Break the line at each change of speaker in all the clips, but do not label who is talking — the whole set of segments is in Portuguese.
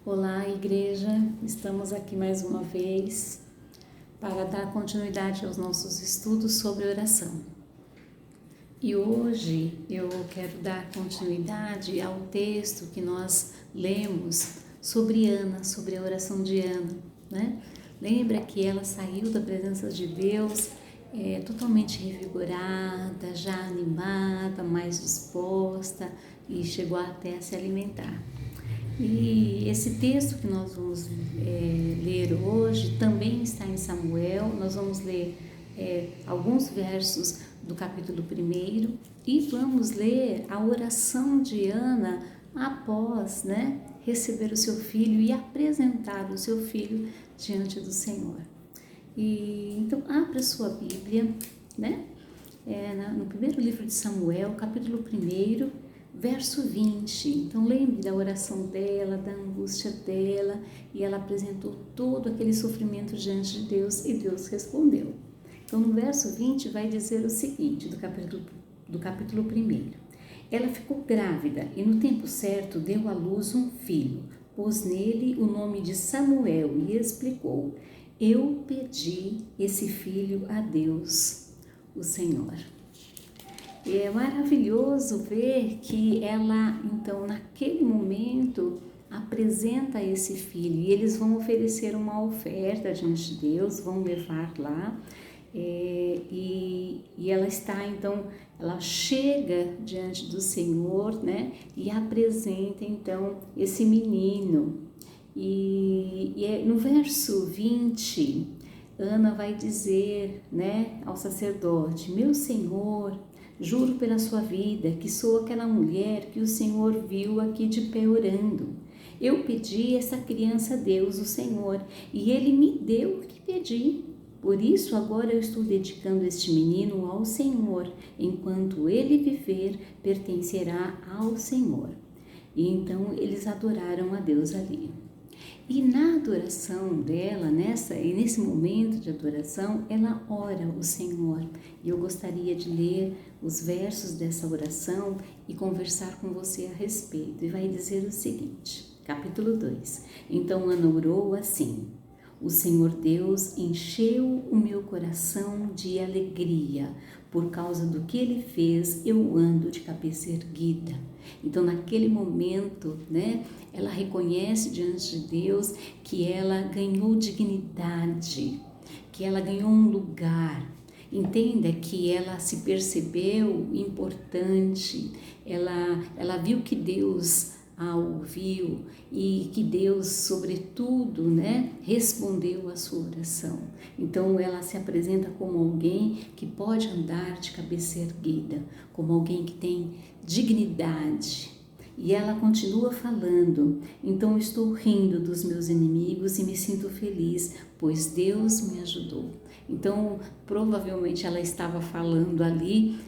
Olá, igreja, estamos aqui mais uma vez para dar continuidade aos nossos estudos sobre oração. E hoje eu quero dar continuidade ao texto que nós lemos sobre Ana, sobre a oração de Ana, né? Lembra que ela saiu da presença de Deus totalmente revigorada, já animada, mais disposta e chegou até a se alimentar. E esse texto que nós vamos ler hoje também está em Samuel. Nós vamos ler alguns versos do capítulo 1 e vamos ler a oração de Ana após receber o seu filho e apresentar o seu filho diante do Senhor. Então, abra sua Bíblia, no primeiro livro de Samuel, capítulo 1, verso 20, então lembre da oração dela, da angústia dela, e ela apresentou todo aquele sofrimento diante de Deus e Deus respondeu. Então no verso 20 vai dizer o seguinte, do capítulo 1, ela ficou grávida e no tempo certo deu à luz um filho, pôs nele o nome de Samuel e explicou, eu pedi esse filho a Deus, o Senhor. E é maravilhoso ver que ela, então, naquele momento, apresenta esse filho e eles vão oferecer uma oferta diante de Deus, vão levar lá e ela está, então, ela chega diante do Senhor, e apresenta, então, esse menino. E no verso 20, Ana vai dizer, ao sacerdote, meu Senhor, juro pela sua vida que sou aquela mulher que o Senhor viu aqui de pé orando. Eu pedi essa criança a Deus, o Senhor, e Ele me deu o que pedi. Por isso agora eu estou dedicando este menino ao Senhor. Enquanto ele viver, pertencerá ao Senhor. E então eles adoraram a Deus ali. E na adoração dela, nesse momento de adoração, ela ora o Senhor. E eu gostaria de ler os versos dessa oração e conversar com você a respeito. E vai dizer o seguinte, capítulo 2. Então Ana orou assim, o Senhor Deus encheu o meu coração de alegria. Por causa do que Ele fez, eu ando de cabeça erguida. Então, naquele momento, ela reconhece diante de Deus que ela ganhou dignidade, que ela ganhou um lugar. Entenda que ela se percebeu importante, ela viu que Deus a ouviu e que Deus, sobretudo, respondeu a sua oração. Então ela se apresenta como alguém que pode andar de cabeça erguida, como alguém que tem dignidade. E ela continua falando, então estou rindo dos meus inimigos e me sinto feliz, pois Deus me ajudou. Então, provavelmente ela estava falando ali,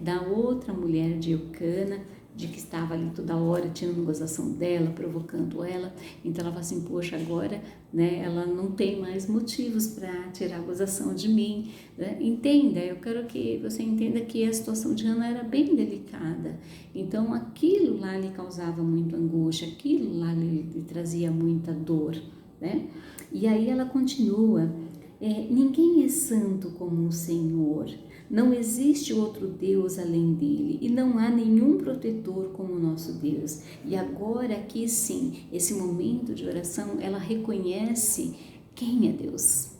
da outra mulher de Eucana, de que estava ali toda hora tirando gozação dela, provocando ela. Então ela fala assim, poxa, agora ela não tem mais motivos para tirar gozação de mim. Entenda, eu quero que você entenda que a situação de Ana era bem delicada. Então aquilo lá lhe causava muita angústia, aquilo lá lhe trazia muita dor. E aí ela continua, ninguém é santo como o Senhor. Não existe outro Deus além dele e não há nenhum protetor como o nosso Deus. E agora aqui sim, esse momento de oração, ela reconhece quem é Deus.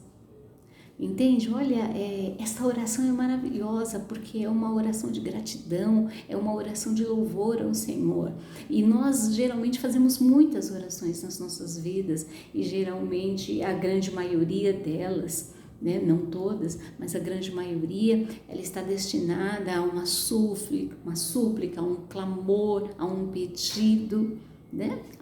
Entende? Olha, essa oração é maravilhosa porque é uma oração de gratidão, é uma oração de louvor ao Senhor. E nós geralmente fazemos muitas orações nas nossas vidas e geralmente a grande maioria delas, não todas, mas a grande maioria, ela está destinada a uma súplica, a um clamor, a um pedido,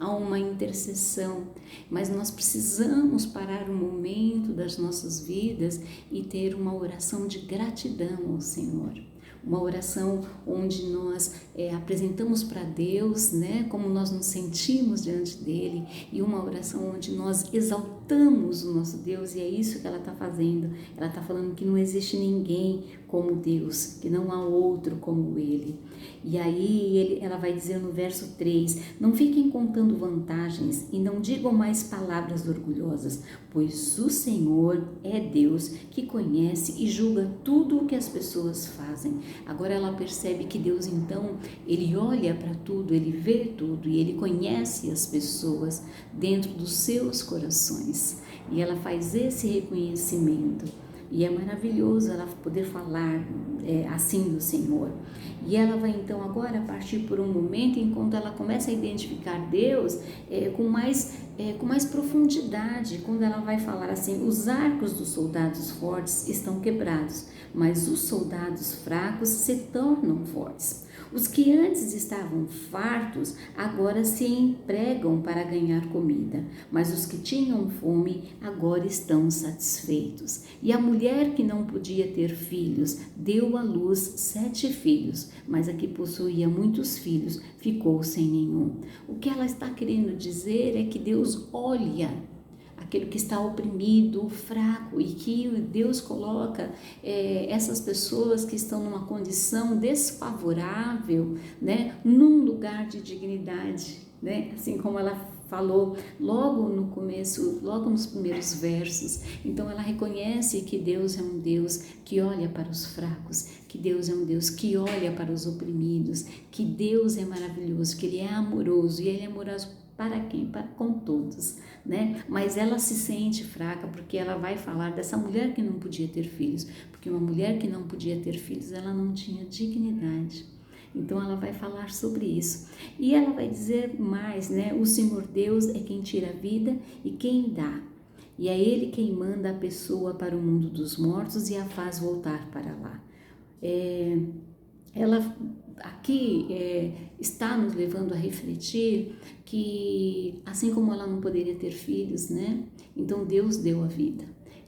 a uma intercessão. Mas nós precisamos parar um momento das nossas vidas e ter uma oração de gratidão ao Senhor. uma oração onde nós apresentamos para Deus, né, como nós nos sentimos diante dele, e uma oração onde nós exaltamos o nosso Deus, e é isso que ela está fazendo. Ela está falando que não existe ninguém como Deus, que não há outro como ele. E aí ela vai dizer no verso 3, não fiquem contando vantagens e não digam mais palavras orgulhosas, pois o Senhor é Deus que conhece e julga tudo o que as pessoas fazem. Agora ela percebe que Deus, então, ele olha para tudo, ele vê tudo e ele conhece as pessoas dentro dos seus corações. E ela faz esse reconhecimento. E é maravilhoso ela poder falar assim do Senhor. E ela vai então agora partir por um momento enquanto ela começa a identificar Deus com mais profundidade, quando ela vai falar assim, os arcos dos soldados fortes estão quebrados, mas os soldados fracos se tornam fortes. Os que antes estavam fartos, agora se empregam para ganhar comida, mas os que tinham fome, agora estão satisfeitos. E a mulher que não podia ter filhos, deu à luz 7 filhos, mas a que possuía muitos filhos, ficou sem nenhum. O que ela está querendo dizer é que Deus olha aquele que está oprimido, fraco, e que Deus coloca essas pessoas que estão numa condição desfavorável, né, num lugar de dignidade, né, assim como ela falou logo no começo, logo nos primeiros versos. Então ela reconhece que Deus é um Deus que olha para os fracos, que Deus é um Deus que olha para os oprimidos, que Deus é maravilhoso, que Ele é amoroso, e Ele é amoroso para quem? Com todos, né? Mas ela se sente fraca porque ela vai falar dessa mulher que não podia ter filhos, porque uma mulher que não podia ter filhos, ela não tinha dignidade. Então ela vai falar sobre isso. E ela vai dizer mais, né? O Senhor Deus é quem tira a vida e quem dá. E é Ele quem manda a pessoa para o mundo dos mortos e a faz voltar para lá. Ela aqui está nos levando a refletir que, assim como ela não poderia ter filhos, né? Então Deus deu a vida.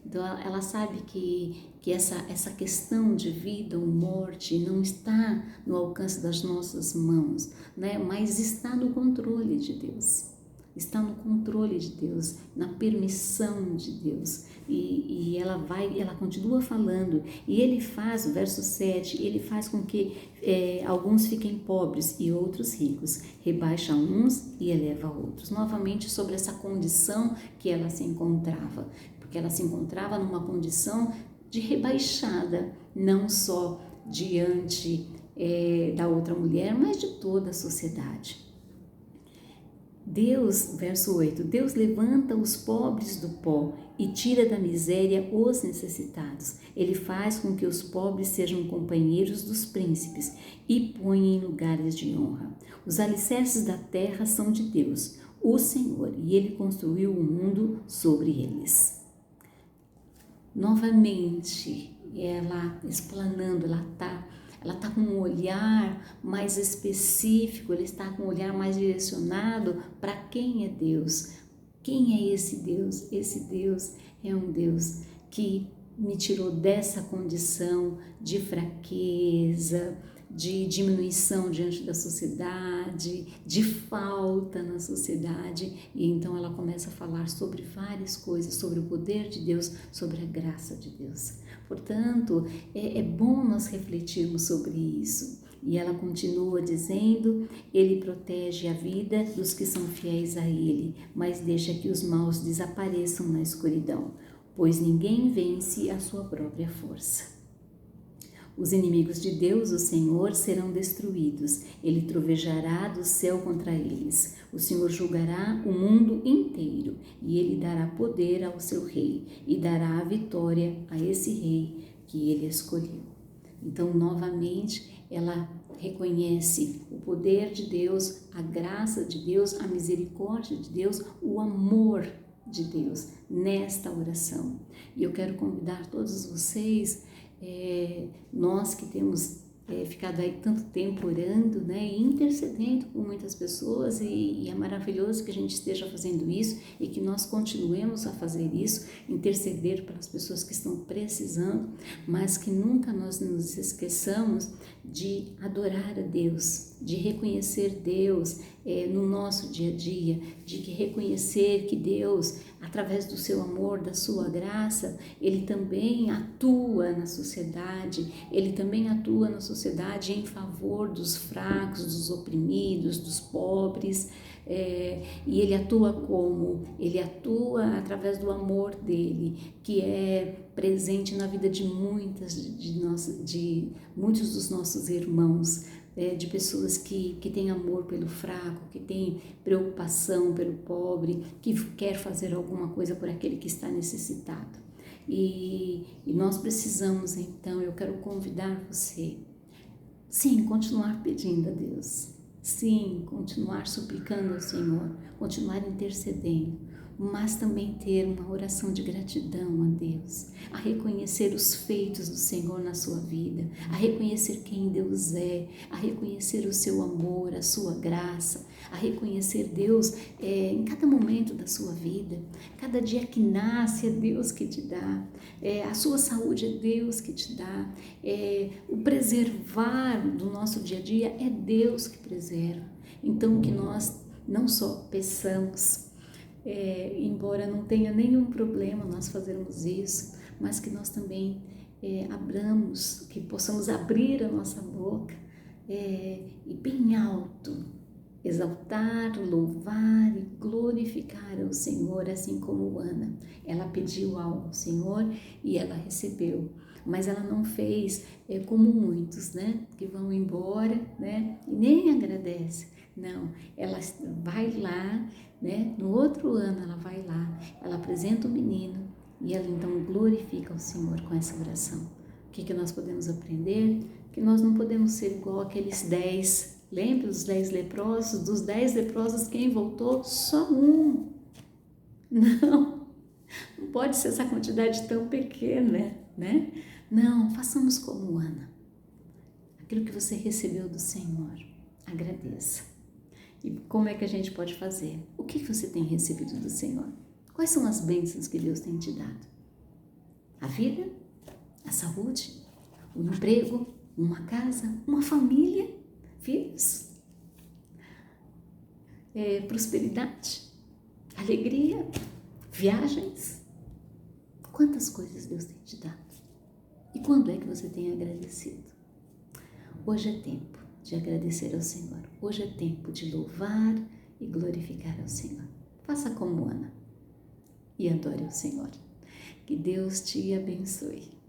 Então ela sabe que essa questão de vida ou morte não está no alcance das nossas mãos, né? Mas está no controle de Deus. Está no controle de Deus, na permissão de Deus. E ela continua falando, e ele faz, o verso 7, ele faz com que alguns fiquem pobres e outros ricos, rebaixa uns e eleva outros. Novamente sobre essa condição que ela se encontrava, porque ela se encontrava numa condição de rebaixada, não só diante da outra mulher, mas de toda a sociedade. Deus, verso 8, Deus levanta os pobres do pó e tira da miséria os necessitados. Ele faz com que os pobres sejam companheiros dos príncipes e põe em lugares de honra. Os alicerces da terra são de Deus, o Senhor, e Ele construiu o mundo sobre eles. Novamente, ela explanando, ela está com um olhar mais específico, ela está com um olhar mais direcionado para quem é Deus. Quem é esse Deus? Esse Deus é um Deus que me tirou dessa condição de fraqueza, de diminuição diante da sociedade, de falta na sociedade. E então ela começa a falar sobre várias coisas, sobre o poder de Deus, sobre a graça de Deus. Portanto, é bom nós refletirmos sobre isso. E ela continua dizendo, Ele protege a vida dos que são fiéis a Ele, mas deixa que os maus desapareçam na escuridão, pois ninguém vence a sua própria força. Os inimigos de Deus, o Senhor, serão destruídos. Ele trovejará do céu contra eles. O Senhor julgará o mundo inteiro e Ele dará poder ao seu rei e dará a vitória a esse rei que Ele escolheu. Então, novamente, ela reconhece o poder de Deus, a graça de Deus, a misericórdia de Deus, o amor de Deus nesta oração. E eu quero convidar todos vocês, nós que temos ficado aí tanto tempo orando, né, e intercedendo por muitas pessoas, e é maravilhoso que a gente esteja fazendo isso e que nós continuemos a fazer isso, interceder pelas pessoas que estão precisando, mas que nunca nós nos esqueçamos de adorar a Deus, de reconhecer Deus no nosso dia a dia, de que reconhecer que Deus, através do seu amor, da sua graça, Ele também atua na sociedade, Ele também atua na sociedade em favor dos fracos, dos oprimidos, dos pobres, e Ele atua como? Ele atua através do amor dEle, que é presente na vida de muitos dos nossos irmãos, de pessoas que têm amor pelo fraco, que têm preocupação pelo pobre, que quer fazer alguma coisa por aquele que está necessitado. E nós precisamos, então, eu quero convidar você, sim, continuar pedindo a Deus, sim, continuar suplicando ao Senhor, continuar intercedendo, mas também ter uma oração de gratidão a Deus, a reconhecer os feitos do Senhor na sua vida, a reconhecer quem Deus é, a reconhecer o seu amor, a sua graça, a reconhecer Deus em cada momento da sua vida. Cada dia que nasce é Deus que te dá, a sua saúde é Deus que te dá, o preservar do nosso dia a dia é Deus que preserva. Então que nós não só peçamos, embora não tenha nenhum problema nós fazermos isso, mas que nós também abramos, que possamos abrir a nossa boca e bem alto exaltar, louvar e glorificar ao Senhor, assim como Ana. Ela pediu algo ao Senhor e ela recebeu, mas ela não fez como muitos, né, que vão embora, né, e nem agradece. Não, ela vai lá, né, no outro ano ela vai lá, ela apresenta o menino e ela então glorifica o Senhor com essa oração. O que nós podemos aprender? Que nós não podemos ser igual aqueles 10, lembra dos 10 leprosos? Dos 10 leprosos, quem voltou? Só um. Não pode ser essa quantidade tão pequena, né? Não, façamos como Ana. Aquilo que você recebeu do Senhor, agradeça. E como é que a gente pode fazer? O que você tem recebido do Senhor? Quais são as bênçãos que Deus tem te dado? A vida? A saúde? O emprego? Uma casa? Uma família? Filhos? Prosperidade? Alegria? Viagens? Quantas coisas Deus tem te dado? E quando é que você tem agradecido? Hoje é tempo de agradecer ao Senhor. Hoje é tempo de louvar e glorificar ao Senhor. Faça como Ana e adore ao Senhor. Que Deus te abençoe.